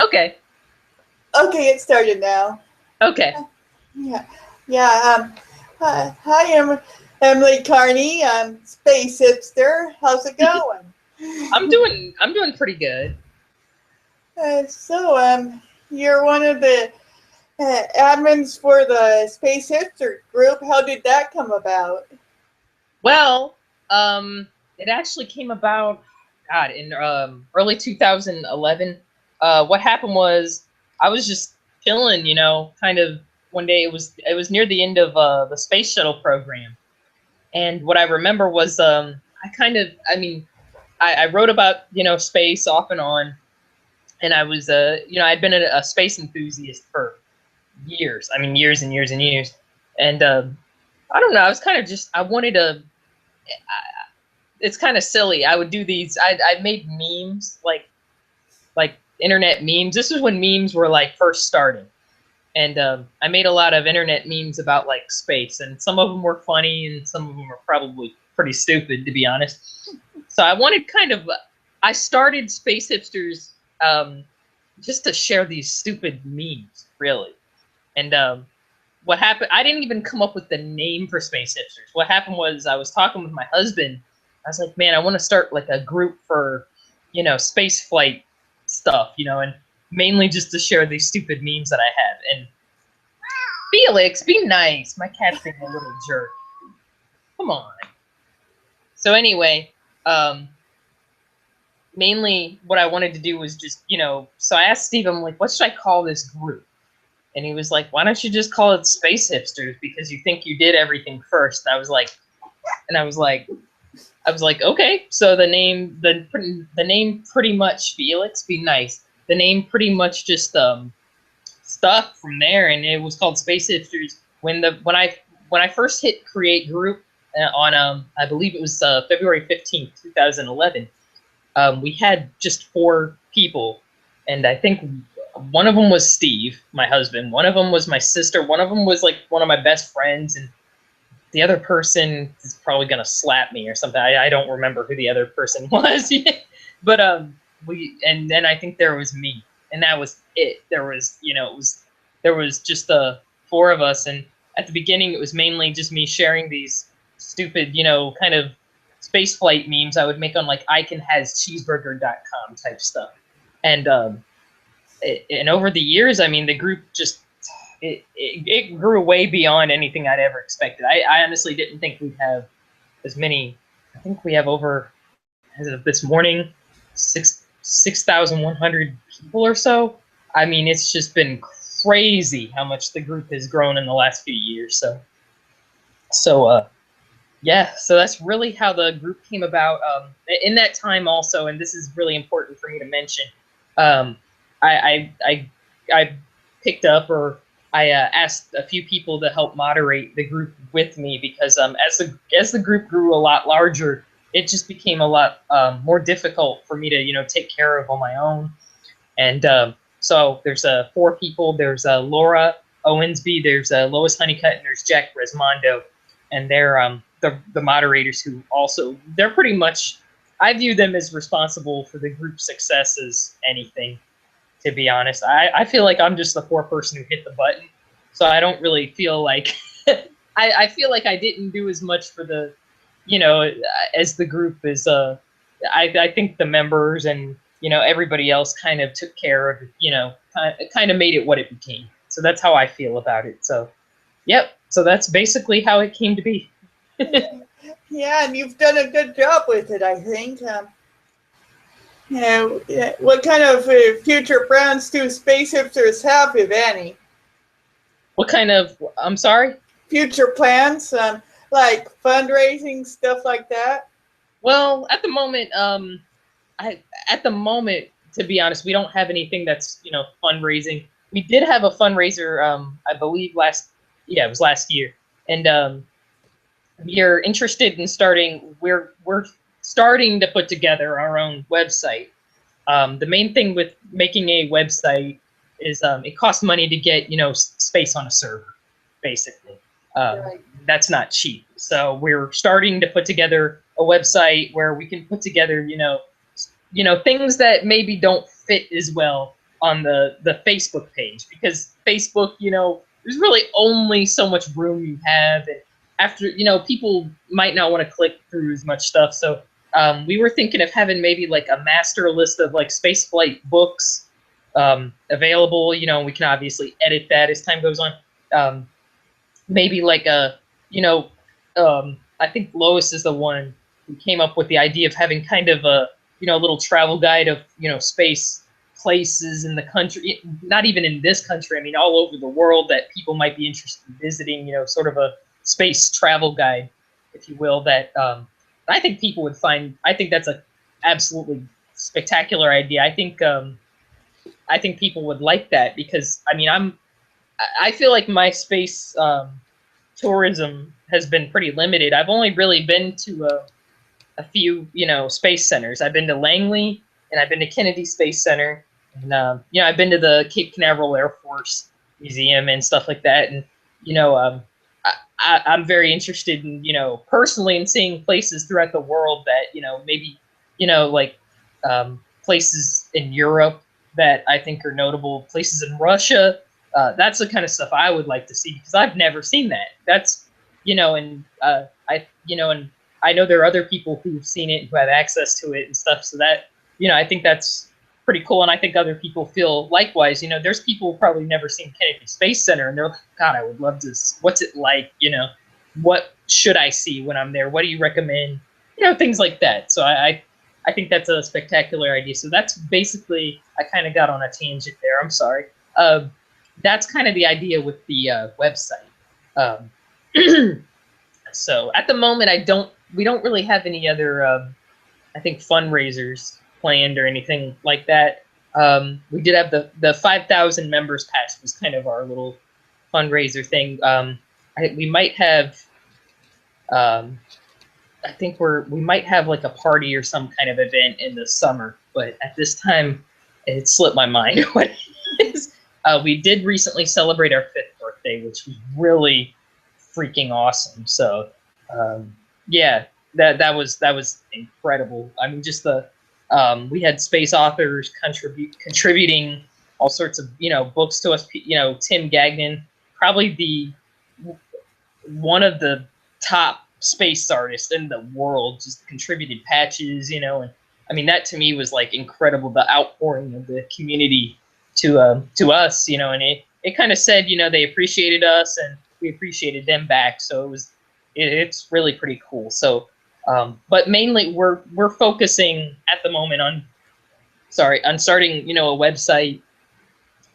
Okay. Okay, it started now. Okay. Yeah, yeah. Hi, Emily Carney. I'm Space Hipster. How's it going? I'm doing pretty good. So, you're one of the admins for the Space Hipster group. How did that come about? Well, it actually came about, God, in early 2011. What happened was I was just chilling, kind of one day. It was near the end of the space shuttle program, and what I remember was I wrote about space off and on, and I was I'd been a space enthusiast for years. I mean, years and years and years, and I don't know. I was kind of just I wanted to it's kind of silly. I would do these. I made memes like internet memes. This is when memes were like first starting, and I made a lot of internet memes about like space, and some of them were funny, and some of them were probably pretty stupid, to be honest. So I wanted kind of. I started Space Hipsters just to share these stupid memes, really, and what happened, I didn't even come up with the name for Space Hipsters. What happened was I was talking with my husband. I was like, man, I want to start like a group for, space flight stuff, and mainly just to share these stupid memes that I have. And Felix, be nice. My cat's being a little jerk. Come on. So anyway, um, mainly what I wanted to do was just, so I asked Steve, I'm like, what should I call this group? And he was like, why don't you just call it Space Hipsters because you think you did everything first? And I was like, okay. So the name pretty much Felix, be nice. The name pretty much just stuck from there, and it was called Space Hipsters. When I first hit create group on I believe it was February 15th, 2011. We had just 4 people, and I think one of them was Steve, my husband. One of them was my sister. One of them was like one of my best friends, and the other person is probably gonna slap me or something. I don't remember who the other person was, but and then I think there was me, and that was it. There was just the 4 of us, and at the beginning it was mainly just me sharing these stupid, kind of space flight memes I would make on like iconhascheeseburger.com type stuff, and and over the years, I mean, the group just it grew way beyond anything I'd ever expected. I honestly didn't think we'd have as many. I think we have over, as of this morning, 6,100 people or so. I mean, it's just been crazy how much the group has grown in the last few years. So yeah, so that's really how the group came about. In that time, also, and this is really important for me to mention, um, I picked up, or I asked a few people to help moderate the group with me because as the group grew a lot larger, it just became a lot more difficult for me to take care of on my own. And so there's 4 people. There's Laura Owensby, there's Lois Honeycutt, and there's Jack Resmondo, and they're the moderators who also they're pretty much. I view them as responsible for the group success as anything, to be honest. I feel like I'm just the poor person who hit the button. So I don't really feel like I feel like I didn't do as much for the as the group as I think the members and everybody else kind of took care of kind of made it what it became. So that's how I feel about it. So yep. So that's basically how it came to be. Yeah, and you've done a good job with it, I think. What kind of future plans do Space Hipsters have, if any? What kind of? I'm sorry. Future plans, like fundraising, stuff like that? Well, at the moment, I at the moment, to be honest, we don't have anything that's fundraising. We did have a fundraiser, I believe yeah, it was last year, and we're interested in starting. We're starting to put together our own website. The main thing with making a website is it costs money to get space on a server, basically. Right. That's not cheap. So we're starting to put together a website where we can put together things that maybe don't fit as well on the Facebook page, because Facebook, there's really only so much room you have, and after, people might not want to click through as much stuff. So we were thinking of having maybe like a master list of like spaceflight books available. We can obviously edit that as time goes on. Maybe like I think Lois is the one who came up with the idea of having kind of a, little travel guide of, space places in the country, not even in this country, I mean, all over the world that people might be interested in visiting, sort of a space travel guide, if you will, that I think people would find. I think that's a absolutely spectacular idea. I think people would like that, because I mean, I feel like my space tourism has been pretty limited. I've only really been to a few, space centers. I've been to Langley, and I've been to Kennedy Space Center, and I've been to the Cape Canaveral Air Force Museum and stuff like that. And I'm very interested in, personally, in seeing places throughout the world that, maybe, like places in Europe that I think are notable, places in Russia. That's the kind of stuff I would like to see, because I've never seen that. That's, and and I know there are other people who've seen it, who have access to it and stuff. So that, I think that's pretty cool. And I think other people feel likewise. There's people who've probably never seen Kennedy Space Center, and they're like, God, I would love to. What's it like? What should I see when I'm there? What do you recommend? Things like that. So I think that's a spectacular idea. So that's basically, I kind of got on a tangent there. I'm sorry. That's kind of the idea with the website. So at the moment, we don't really have any other, I think, fundraisers planned or anything like that. We did have the 5,000 members patch was kind of our little fundraiser thing. We might have, I think we might have like a party or some kind of event in the summer, but at this time, it slipped my mind what it is. We did recently celebrate our 5th birthday, which was really freaking awesome. So, yeah, that was incredible. I mean, just we had space authors contributing all sorts of, books to us. Tim Gagnon, probably one of the top space artists in the world, just contributed patches, and I mean, that to me was like incredible, the outpouring of the community to us, and it kind of said, they appreciated us and we appreciated them back. So it's really pretty cool. So, but mainly we're focusing at the moment on starting, a website,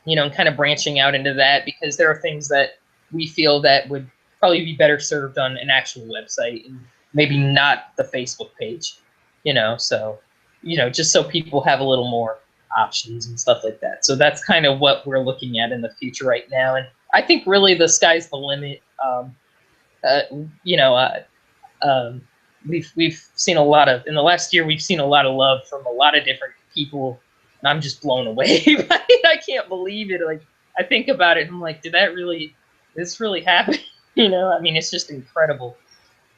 and kind of branching out into that, because there are things that we feel that would probably be better served on an actual website, and maybe not the Facebook page, so, just so people have a little more options and stuff like that. So that's kind of what we're looking at in the future right now. And I think really the sky's the limit. We've seen a lot of, in the last year, we've seen a lot of love from a lot of different people, and I'm just blown away by it. I can't believe it. Like, I think about it and I'm like, did this really happen? I mean, it's just incredible.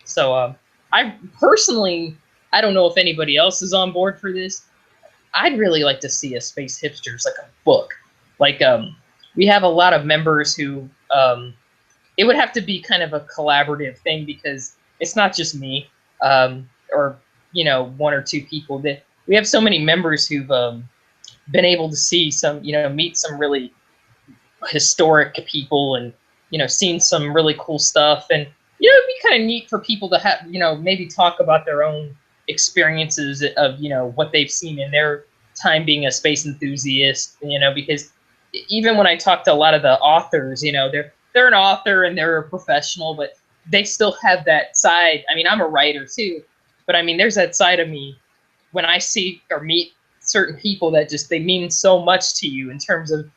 So I personally, I don't know if anybody else is on board for this. I'd really like to see a Space Hipsters, like a book. Like, we have a lot of members who, it would have to be kind of a collaborative thing, because it's not just me, or, one or two people. That we have so many members who've been able to see some, meet some really historic people, and, seen some really cool stuff. And, it'd be kind of neat for people to have, maybe talk about their own experiences of, what they've seen in their time being a space enthusiast, because even when I talk to a lot of the authors, they're an author and they're a professional, but they still have that side. I mean, I'm a writer too, but I mean, there's that side of me when I see or meet certain people that just, they mean so much to you in terms of,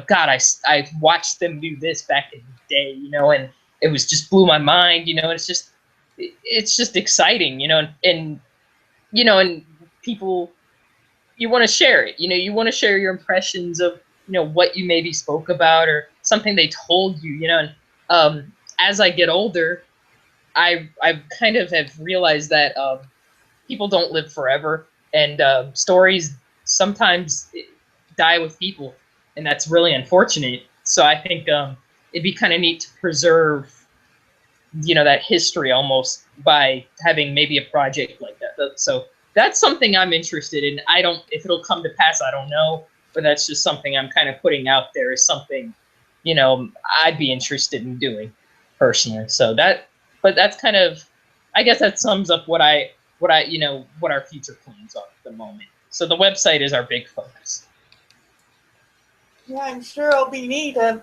God, I watched them do this back in the day, and it was just blew my mind, and it's just exciting, and people, you want to share it, you want to share your impressions of, what you maybe spoke about or something they told you, and as I get older, I kind of have realized that people don't live forever, and stories sometimes die with people, and that's really unfortunate. So I think it'd be kind of neat to preserve, that history almost by having maybe a project like that. So that's something I'm interested in. I don't, if it'll come to pass, I don't know, but that's just something I'm kind of putting out there as something, I'd be interested in doing personally. So but that's kind of, I guess that sums up what our future plans are at the moment. So the website is our big focus. Yeah, I'm sure it'll be neat. And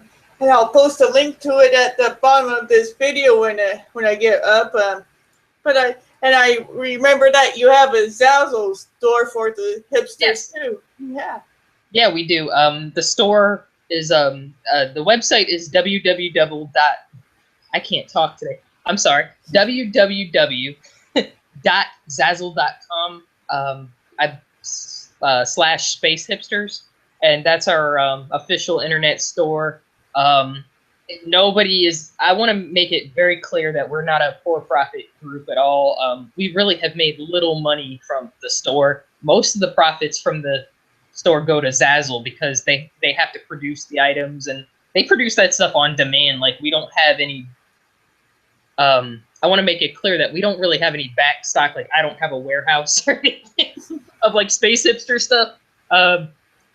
I'll post a link to it at the bottom of this video when I get up. I remember that you have a Zazzle store for the hipsters Yes. too. Yeah. Yeah, we do. The store is the website is www. I can't talk today. I'm sorry. www.zazzle.com / space hipsters, and that's our official internet store. Nobody is. I want to make it very clear that we're not a for-profit group at all. We really have made little money from the store. Most of the profits from the store go to Zazzle because they have to produce the items, and they produce that stuff on demand. Like, we don't have any. I want to make it clear that we don't really have any back stock. Like, I don't have a warehouse or anything of like space hipster stuff.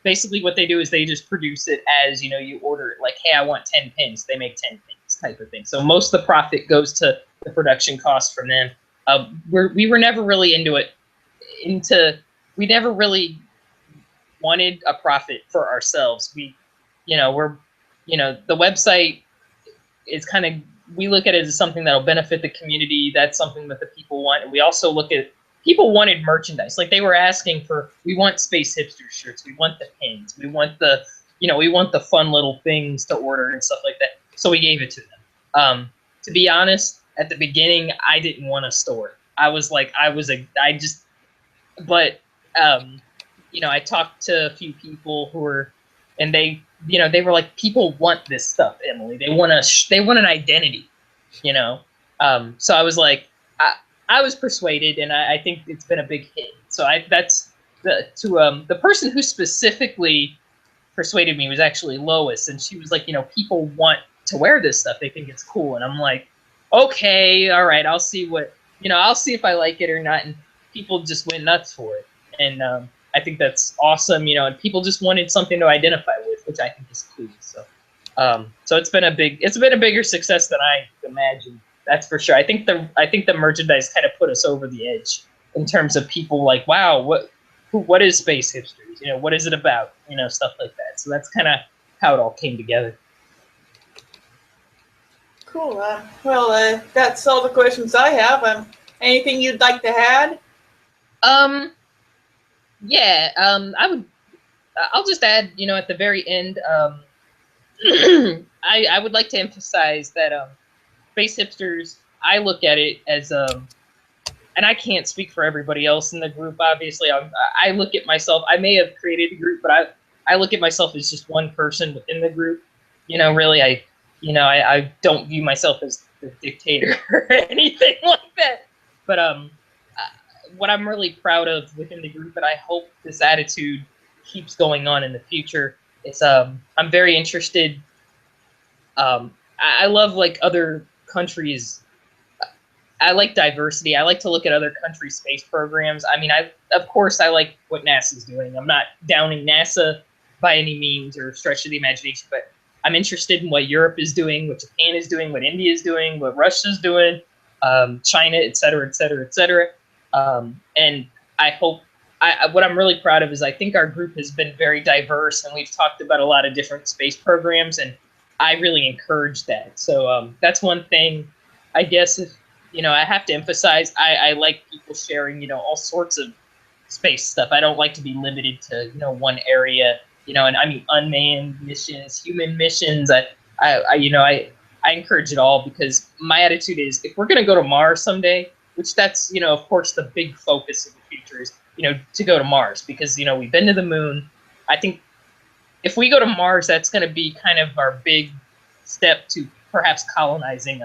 Basically what they do is they just produce it as, you order it, like, hey, I want 10 pins. They make 10 pins type of thing. So most of the profit goes to the production costs from them. We were never really we never really wanted a profit for ourselves. The website is kind of, we look at it as something that'll benefit the community. That's something that the people want. And we also look at, people wanted merchandise. Like, they were asking for, we want Space Hipster shirts. We want the pins. We want the fun little things to order and stuff like that. So we gave it to them. To be honest, at the beginning, I didn't want a store. I talked to a few people and they were like, people want this stuff, Emily. They want an identity, So I was like, I was persuaded, and I think it's been a big hit. So the person who specifically persuaded me was actually Lois, and she was like, people want to wear this stuff. They think it's cool. And I'm like, okay, all right, I'll see if I like it or not. And people just went nuts for it. And I think that's awesome, and people just wanted something to identify with, which I think is cool. So it's been a bigger success than I imagined. That's for sure. I think the merchandise kind of put us over the edge in terms of people like, wow, what is Space Hipsters? What is it about? Stuff like that. So that's kind of how it all came together. Cool. That's all the questions I have. Anything you'd like to add? Yeah. I'll just add, at the very end, I would like to emphasize that Space Hipsters, I look at it as and I can't speak for everybody else in the group. Obviously, I look at myself. I may have created the group, but I look at myself as just one person within the group. Really, I don't view myself as the dictator or anything like that. But what I'm really proud of within the group, and I hope this attitude keeps going on in the future, is I'm very interested. I love, like, other countries. I like diversity. I like to look at other countries' space programs. I mean, of course I like what NASA's doing. I'm not downing NASA by any means or stretch of the imagination, but I'm interested in what Europe is doing, what Japan is doing, what India is doing, what Russia's doing, China, et cetera, et cetera, et cetera. And I hope, what I'm really proud of is I think our group has been very diverse, and we've talked about a lot of different space programs, and I really encourage that. So that's one thing, I guess, if, I have to emphasize, I like people sharing, all sorts of space stuff. I don't like to be limited to, one area, and I mean, unmanned missions, human missions. I encourage it all, because my attitude is, if we're going to go to Mars someday, which that's, of course, the big focus of the future is, to go to Mars, because, we've been to the moon. I think if we go to Mars, that's going to be kind of our big step to perhaps colonizing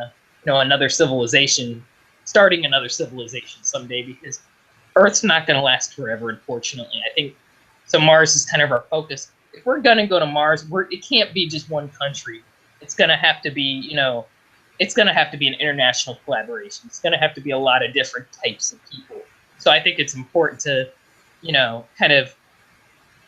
another civilization, starting another civilization someday, because Earth's not going to last forever, unfortunately. I think so. Mars is kind of our focus. if we're gonna go to Mars, it can't be just one country. It's gonna have to be, you know, it's gonna have to be an international collaboration. It's gonna have to be a lot of different types of people. So I think it's important to, you know, kind of,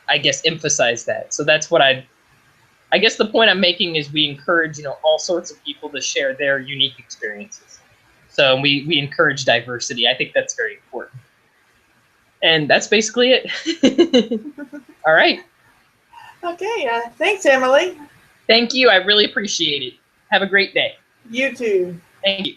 I guess, emphasize that. So that's what I guess the point I'm making is we encourage, you know, all sorts of people to share their unique experiences. So we encourage diversity. I think that's very important. And that's basically it. All right. Okay, thanks, Emily. Thank you. I really appreciate it. Have a great day. You too. Thank you.